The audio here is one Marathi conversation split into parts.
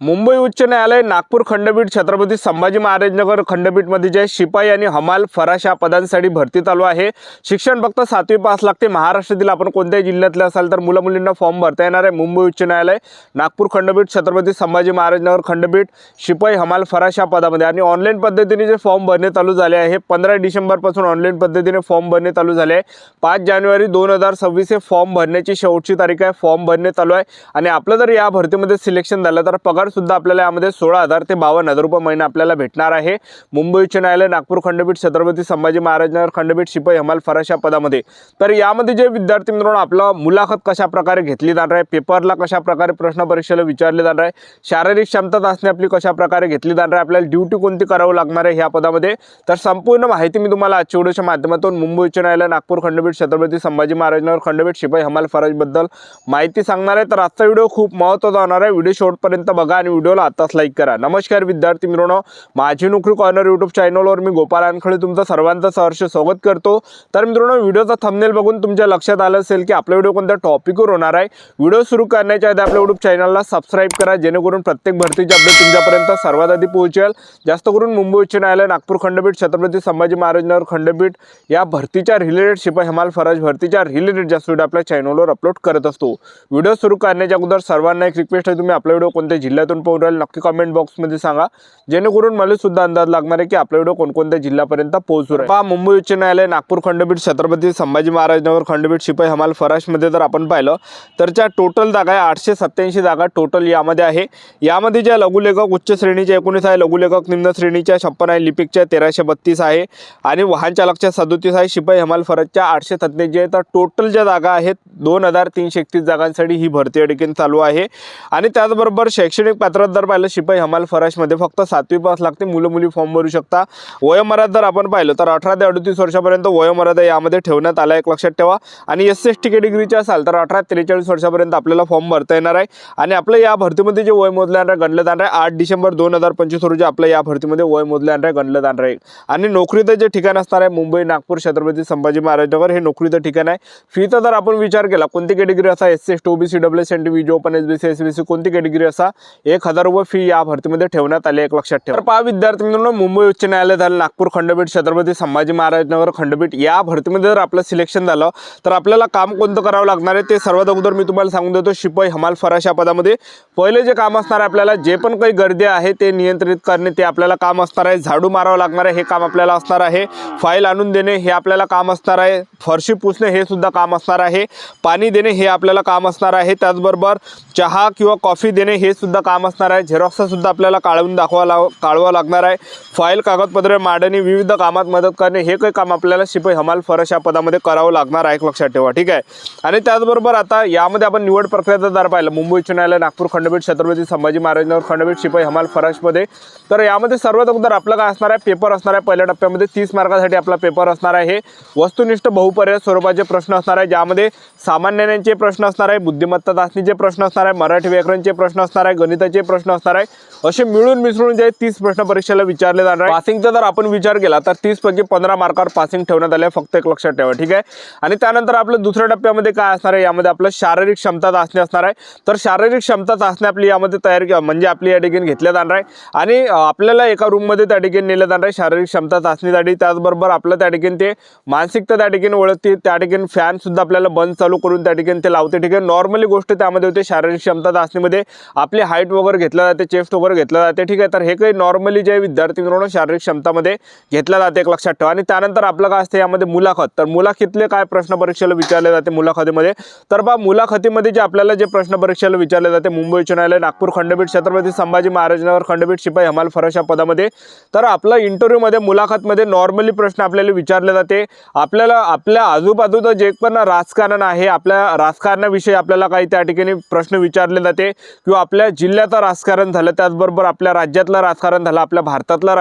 मुंबई उच्च न्यायालय नागपूर खंडपीठ छत्रपती संभाजी महाराज नगर खंडपीठमध्ये जे शिपाई आणि हमाल फराशा पदांसाठी भरती चालू आहे। शिक्षण फक्त 7वी पास लागते। महाराष्ट्रातील आपण कोणत्याही जिल्ह्यातले असाल तर मुला मुलींना फॉर्म भरता येणार आहे। मुंबई उच्च न्यायालय नागपूर खंडपीठ छत्रपती संभाजी महाराज नगर खंडपीठ शिपाई हमाल फराशा पदामध्ये आणि ऑनलाईन पद्धतीने जे फॉर्म भरणे चालू झाले आहे। 15 डिसेंबर पासून ऑनलाईन पद्धतीने फॉर्म भरणे चालू झाले आहे। 5 जानेवारी 2026 हे फॉर्म भरण्याची शेवटची तारीख आहे। फॉर्म भरणे चालू आहे आणि आपलं जर या भरतीमध्ये सिलेक्शन झालं तर पगार सुद्धा आपल्याला यामध्ये 16,000 ते 52,000 रुपये महिना आपल्याला भेटणार आहे। मुंबई उच्च न्यायालय नागपूर खंडपीठ छत्रपती संभाजी महाराज नगर खंडपीठ शिपाई हमाल फराशा पदामध्ये। तर यामध्ये जे विद्यार्थी मित्रांनो आपला मुलाखत कशा प्रकारे घेतली जाणार आहे, पेपरला कशा प्रकारे प्रश्न परीक्षेला विचारले जाणार आहे, शारीरिक क्षमता चाचणी आपली कशा प्रकारे घेतली जाणार आहे, आपल्याला ड्युटी कोणती करावी लागणार आहे ह्या पदामध्ये, तर संपूर्ण माहिती मी तुम्हाला आजच्या व्हिडिओच्या माध्यमातून मुंबई उच्च न्यायालय नागपूर खंडपीठ छत्रपती संभाजी महाराज नगर खंडपीठ शिपाई हमाल फराज बद्दल माहिती सांगणार आहे। तर आजचा व्हिडिओ खूप महत्त्वाचा होणार आहे। व्हिडिओ शेवटपर्यंत बघा आणि व्हिडिओला आताच लाईक करा। नमस्कार विद्यार्थी मित्रांनो, माझी नोकरी कॉर्नर यूट्यूब चॅनलवर मी गोपाल अनखळे तुमचं सर्वांचं सहर्ष स्वागत करतो। तर मित्रांनो, व्हिडिओचा थंबनेल बघून तुमच्या लक्षात आलं असेल की आपला व्हिडिओ कोणत्या टॉपिकवर होणार आहे। व्हिडिओ सुरू करण्याच्या आधी आपल्या यूट्यूब चॅनलला सबस्क्राइब करा, जेणेकरून प्रत्येक भरतीचे अपडेट तुमच्यापर्यंत सर्वात आधी पोहोचेल। जास्त करून मुंबई उच्च न्यायालय नागपूर खंडपीठ छत्रपती संभाजी महाराज नगर खंडपीठ या भरतीच्या रिलेटेड शिपाई हमाल फराज भरतीच्या रिलेटेड जास्त व्हिडिओ आपल्या चॅनलवर अपलोड करत असतो। व्हिडिओ सुरू करण्याच्या अगोदर सर्वांना एक रिक्वेस्ट आहे, तुम्ही आपला व्हिडिओ कोणत्या जिल्ह्यातून पाहून राहिले नक्की कमेंट बॉक्समध्ये सांगा, जेणेकरून मला सुद्धा अंदाज लागणार आहे की आपला व्हिडिओ कोणकोणत्या जिल्ह्यापर्यंत पोहोचू आहे। पहा, मुंबई उच्च न्यायालय नागपूर खंडपीठ छत्रपती संभाजी महाराज नगर खंडपीठ शिपाई हमाल फराशमध्ये जर आपण पाहिलं तर त्या टोटल जागा आहे 887 जागा टोटल यामध्ये आहे। यामध्ये ज्या लघुलेखक उच्च श्रेणीच्या 19 आहे, लघुलेखक निम्न श्रेणीच्या 56 आहे, लिपिकच्या 1332 आहे आणि वाहन चालकच्या 37 आहे। शिपाई हमाल फराजच्या 887 आहे। तर टोटल ज्या जागा आहेत 2331 जागांसाठी ही भरती या ठिकाणी चालू आहे। आणि त्याचबरोबर शैक्षणिक पात्रता जर पाहिलं शिपाई हमाल फराशमध्ये फक्त 7वी पास लागते। मुलं मुली फॉर्म भरू शकता। वयोमर्यादा जर आपण पाहिलं तर 18 ते 38 वर्षापर्यंत वयोमर्यादा यामध्ये ठेवण्यात आला, एक लक्षात ठेवा। आणि SC/ST कॅटेगरीचे असाल तर 18 ते 43 वर्षापर्यंत आपल्याला फॉर्म भरता येणार आहे। आणि आपलं या भरतीमध्ये जे वय मोजलं जाणार गणलं जाणार आहे 8 डिसेंबर 2025 रोजी आपल्या या भरतीमध्ये वय मोजलं जाणार गणलं जाणार आहे। आणि नोकरीचं जे ठिकाण असणार आहे मुंबई नागपूर छत्रपती संभाजी महाराज नगर हे नोकरीचं ठिकाण आहे। फीचा जर आपण विचार केला कोणती कॅटेगरी असा SC/ST OBC WS NT OPN SBC SBC कोणती कॅटेगरी असा 1,000 रुपये फी या भरतीमध्ये ठेवण्यात आले, एक लक्षात ठेवा। तर पहा विद्यार्थी मित्रांनो, मुंबई उच्च न्यायालय झालं नागपूर खंडपीठ छत्रपती संभाजी महाराज नगर खंडपीठ या भरतीमध्ये जर आपलं सिलेक्शन झालं तर आपल्याला काम कोणतं करावं लागणार आहे ते सर्वात अगोदर मी तुम्हाला सांगून देतो। शिपाई हमाल फराशा पदामध्ये पहिले जे काम असणार आहे आपल्याला जे पण काही गर्दी आहे ते नियंत्रित करणे ते आपल्याला काम असणार आहे। झाडू मारावं लागणार आहे हे काम आपल्याला असणार आहे। फाईल आणून देणे हे आपल्याला काम असणार आहे। फरशी पुसणे हे सुद्धा काम असणार आहे। पाणी देणे हे आपल्याला काम असणार आहे। त्याचबरोबर चहा किंवा कॉफी देणे हे सुद्धा काम असणार आहे। झेरॉक्स सुद्धा आपल्याला काढून काढावं लागणार आहे। फाईल कागदपत्रे मांडणी विविध कामात मदत करणे हे काही काम आपल्याला शिपाई हमाल फराशा पदामध्ये करावं लागणार आहे, एक लक्षात ठेवा, ठीक आहे। आणि त्याचबरोबर आता यामध्ये आपण निवड प्रक्रिया जर पाहिलं मुंबई उच्च न्यायालय नागपूर खंडपीठ छत्रपती संभाजी महाराज नगर खंडपीठ शिपाई हमाल फराशमध्ये तर यामध्ये सर्वात अगोदर आपलं काय असणार आहे, पेपर असणार आहे। पहिल्या टप्प्यामध्ये 30 मार्कासाठी आपला पेपर असणार आहे। हे वस्तुनिष्ठ बहुपर्याय स्वरूपाचे प्रश्न असणार आहे, ज्यामध्ये सामान्य ज्ञानाचे प्रश्न असणार आहे, बुद्धिमत्ता चाचणीचे प्रश्न असणार आहे, मराठी व्याकरणचे प्रश्न असणार आहे, गणिताचे प्रश्न असणार आहे। असे मिळून मिसळून जे 30 प्रश्न परीक्षेला विचारले जाणार आहे। पासिंगचा जर आपण विचार केला तर 30 पैकी 15 मार्कावर पासिंग ठेवण्यात आले, फक्त एक लक्षात ठेवा, ठीक आहे। आणि त्यानंतर आपलं दुसऱ्या टप्प्यामध्ये काय असणार आहे, यामध्ये आपलं शारीरिक क्षमता चाचणी असणार आहे। तर शारीरिक क्षमता चाचणी आपली यामध्ये तयार म्हणजे आपली या ठिकाणी घेतल्या जाणार आहे आणि आपल्याला एका रूममध्ये त्या ठिकाणी नेलं जाणार आहे शारीरिक क्षमता चाचणीसाठी। त्याचबरोबर आपलं त्या ठिकाणी ते मानसिकता त्या ठिकाणी ओळखते, त्या ठिकाणी फॅन सुद्धा आपल्याला बंद चालू करून त्या ठिकाणी ते लावते, ठीक आहे। नॉर्मली गोष्ट त्यामध्ये होते शारीरिक क्षमता चाचणीमध्ये आपली हाईट वगैरे घेतला जाते, चेस्ट वगैरे घेतला जाते, ठीक आहे। तर हे काही नॉर्मली जे विद्यार्थी मित्रांनो शारीरिक क्षमतामध्ये घेतला जाते, एक लक्षात ठेवा। आणि त्यानंतर आपलं काय असते यामध्ये मुलाखत, तर मुलाखतीतले काय प्रश्न परीक्षेला विचारले जाते मुलाखतीमध्ये, तर बा मुलाखतीमध्ये जे आपल्याला जे प्रश्न परीक्षेला विचारले जाते मुंबई उच्च न्यायालय नागपूर खंडपीठ छत्रपती संभाजी महाराज नगर खंडपीठ शिपाई हमाल फराशा पदामध्ये तर आपला इंटरव्ह्यूमध्ये मुलाखतमध्ये नॉर्मली प्रश्न आपल्याला विचारले जाते। आपल्याला आपल्या आजूबाजूचं जे पण राजकारण आहे आपल्या राजकारणाविषयी आपल्याला काही त्या ठिकाणी प्रश्न विचारले जाते किंवा आपल्या जिल्ह्याचं राजकारण झालं, त्याचबरोबर आपल्या राज्यातलं राजकारण झालं, आपल्या भारतातलं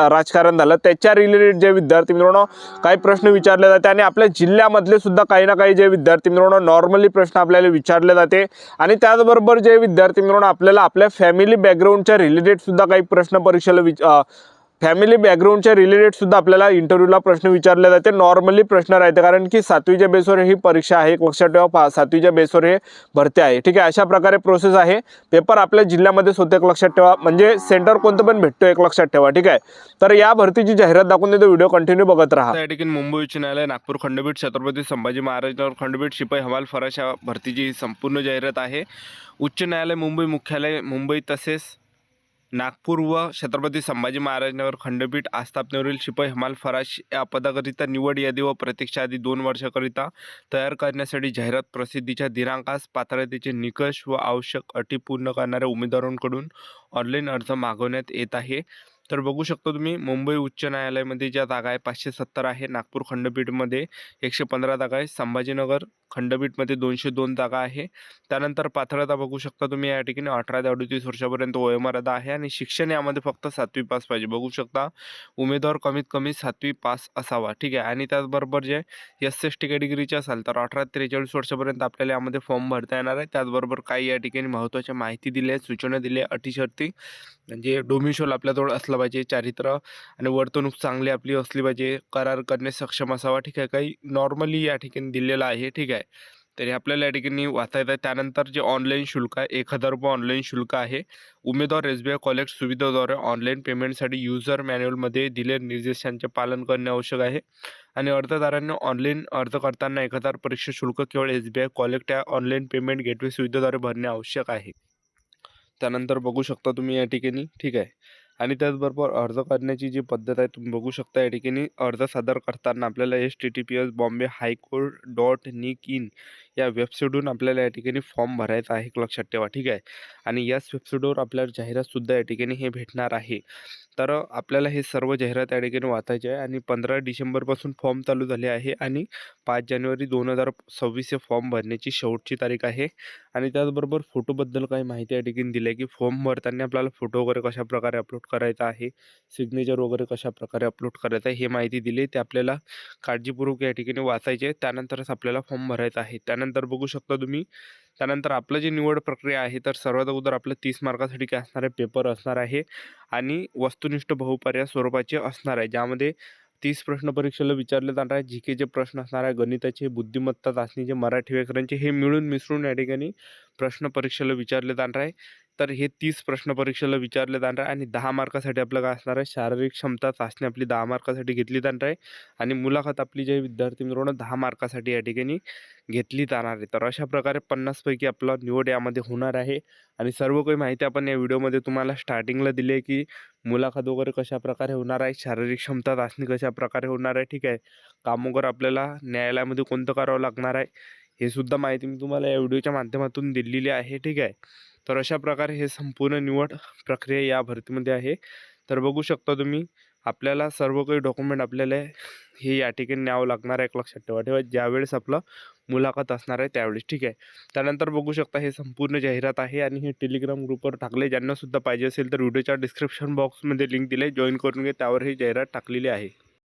राजकारण झालं, त्याच्या रिलेटेड जे विद्यार्थी मित्रांनो काही प्रश्न विचारले जाते। आणि आपल्या जिल्ह्यामधले सुद्धा काही ना काही जे विद्यार्थी मित्रांनो नॉर्मली प्रश्न आपल्याला विचारले जाते। आणि त्याचबरोबर जे विद्यार्थी मित्रांनो आपल्याला आपल्या फॅमिली बॅकग्राऊंडच्या रिलेटेड सुद्धा काही प्रश्न परीक्षेला फॅमिली बॅकग्राऊंडच्या रिलेटेड सुद्धा आपल्याला इंटरव्ह्यूला प्रश्न विचारले जाते. नॉर्मली प्रश्न राहते कारण की 7वीच्या बेसवर ही परीक्षा आहे. एक लक्षात ठेवा, 7वीच्या बेसवर हे भरती आहे. ठीक आहे, अशा प्रकारे प्रोसेस आहे. पेपर आपल्या जिल्ह्यामध्येच होते, एक लक्षात ठेवा. म्हणजे सेंटर कोणतं पण भेटतो, एक लक्षात ठेवा. ठीक आहे, तर या भरतीची जाहिरात दाखवून देतो. व्हिडिओ कंटिन्यू बघत राहा. या ठिकाणी मुंबई उच्च न्यायालय, नागपूर खंडपीठ, छत्रपती संभाजी महाराज खंडपीठ, शिपाई हमाल फराशा भरतीची संपूर्ण जाहिरात आहे. उच्च न्यायालय मुंबई मुख्यालय मुंबई तसेच नागपूर व छत्रपती संभाजी महाराजनगर खंडपीठ आस्थापनेवरील शिपाई हमाल फराश या पदाकरिता निवड यादी व प्रतीक्षा आधी 2 वर्षाकरिता तयार करण्यासाठी जाहिरात प्रसिद्धीच्या दिनांकास पात्रतेचे निकष व आवश्यक अटी पूर्ण करणाऱ्या उमेदवारांकडून ऑनलाईन अर्ज मागवण्यात येत आहे. तर बघू शकतो तुम्ही, मुंबई उच्च न्यायालयामध्ये ज्या जागा आहे 570 आहे, नागपूर खंडपीठमध्ये 115 जागा आहे, संभाजीनगर खंडपीठमध्ये 202 जागा आहे. त्यानंतर पात्रता बघू शकता तुम्ही, या ठिकाणी 18 ते 38 वर्षापर्यंत वयोमर्यादा आहे आणि शिक्षण यामध्ये फक्त 7वी पास पाहिजे. बघू शकता, उमेदवार कमीत कमी 7वी पास असावा. ठीक आहे, आणि त्याचबरोबर जे SC/ST कॅटेगरीचे असाल तर 18 ते 43 वर्षापर्यंत आपल्याला यामध्ये फॉर्म भरता येणार आहे. त्याचबरोबर काही या ठिकाणी महत्त्वाच्या माहिती दिल्या आहेत, सूचना दिल्या, अटी शर्ती, म्हणजे डोमिशोल आपल्याजवळ असलं पाहिजे, चारित्र्य आणि वर्तणूक चांगली आपली असली पाहिजे, करार करण्यास सक्षम असावा. ठीक आहे, काही नॉर्मली या ठिकाणी दिलेलं आहे. ठीक आहे, तरी आपल्याला या ठिकाणी वाचता येतं. त्यानंतर जे ऑनलाईन शुल्क आहे, 1000 रुपये ऑनलाईन शुल्क आहे. उमेदवार SBI कॉलेज सुविधेद्वारे ऑनलाईन पेमेंटसाठी युजर मॅन्युअलमध्ये दिलेल्या निर्देशांचे पालन करणे आवश्यक आहे आणि अर्जदारांनी ऑनलाईन अर्ज करताना 1000 परीक्षा शुल्क केवळ SBI कॉलेक्ट या ऑनलाईन पेमेंट गेटवे सुविधेद्वारे भरणे आवश्यक आहे. त्यानंतर बघू शकता तुम्ही या ठिकाणी. ठीक आहे, आणि त्याचबरोबर अर्ज करण्याची जी पद्धत आहे तुम्ही बघू शकता. या ठिकाणी अर्ज सादर करताना आपल्याला https bombay.high-court.nic.in या वेबसाईटवरून आपल्याला या ठिकाणी फॉर्म भरायचा आहे, लक्षात ठेवा. ठीक आहे, आणि याच वेबसाईटवर आपल्याला जाहिरातसुद्धा या ठिकाणी हे भेटणार आहे. तर आपल्याला हे सर्व जाहिरात या ठिकाणी वाचायचे आहे आणि 15 डिसेंबरपासून फॉर्म चालू झाले आहे आणि 5 जानेवारी 2026 हे फॉर्म भरण्याची शेवटची तारीख आहे. आणि त्याचबरोबर फोटोबद्दल काही माहिती या ठिकाणी दिली आहे की फॉर्म भरताना आपल्याला फोटो वगैरे कशाप्रकारे अपलोड करायचा आहे, सिग्नेचर वगैरे कशाप्रकारे अपलोड करायचं आहे, हे माहिती दिली आहे. ते आपल्याला काळजीपूर्वक या ठिकाणी वाचायचे आहे, त्यानंतरच आपल्याला फॉर्म भरायचा आहे. त्यानंतर बघू शकता तुम्ही, त्यानंतर आपलं जी निवड प्रक्रिया आहे तर सर्वात अगोदर आपलं 30 मार्कासाठी काय असणार आहे, पेपर असणार आहे आणि वस्तुनिष्ठ बहुपर्याय स्वरूपाचे असणार आहे, ज्यामध्ये 30 प्रश्न परीक्षेला विचारले जाणार आहे. GKचे प्रश्न असणार आहे, गणिताचे, बुद्धिमत्ता चाचणीचे, मराठी व्याकरणचे, हे मिळून मिसळून या ठिकाणी प्रश्न परीक्षेला विचारले जाणार आहे. तर हे 30 प्रश्न परीक्षेला विचारले जाणार आहे आणि 10 मार्कासाठी आपलं काय असणार आहे, शारीरिक क्षमता चाचणी आपली 10 मार्कासाठी घेतली जाणार आहे आणि मुलाखत आपली जे विद्यार्थी मित्रांनो 10 मार्कासाठी या ठिकाणी घेतली जाणार आहे. तर अशा प्रकारे 50 पैकी आपला निवड यामध्ये होणार आहे आणि सर्व काही माहिती आपण या व्हिडिओमध्ये तुम्हाला स्टार्टिंगला दिली आहे की मुलाखत वगैरे कशाप्रकारे होणार आहे, शारीरिक क्षमता चाचणी कशाप्रकारे होणार आहे. ठीक आहे, कामगार आपल्याला न्यायालयामध्ये कोणतं करावं लागणार आहे, हे सुद्धा माहिती मी तुम्हाला या व्हिडिओच्या माध्यमातून दिलेली आहे. ठीक आहे, तर अशा प्रकारे हे संपूर्ण निवड प्रक्रिया या भरतीमध्ये आहे. तर बघू शकता तुम्ही, आपल्याला सर्व काही डॉक्युमेंट आपल्याला हे या ठिकाणी न्यावं लागणार आहे, एक लक्षात ठेवा ज्यावेळेस आपलं मुलाखत असणार आहे त्यावेळेस. ठीक आहे, त्यानंतर बघू शकता हे संपूर्ण जाहिरात आहे आणि हे टेलिग्राम ग्रुपवर टाकले. ज्यांना सुद्धा पाहिजे असेल तर व्हिडिओच्या डिस्क्रिप्शन बॉक्समध्ये लिंक दिली आहे, जॉईन करून घे, त्यावर ही जाहिरात टाकलेली आहे.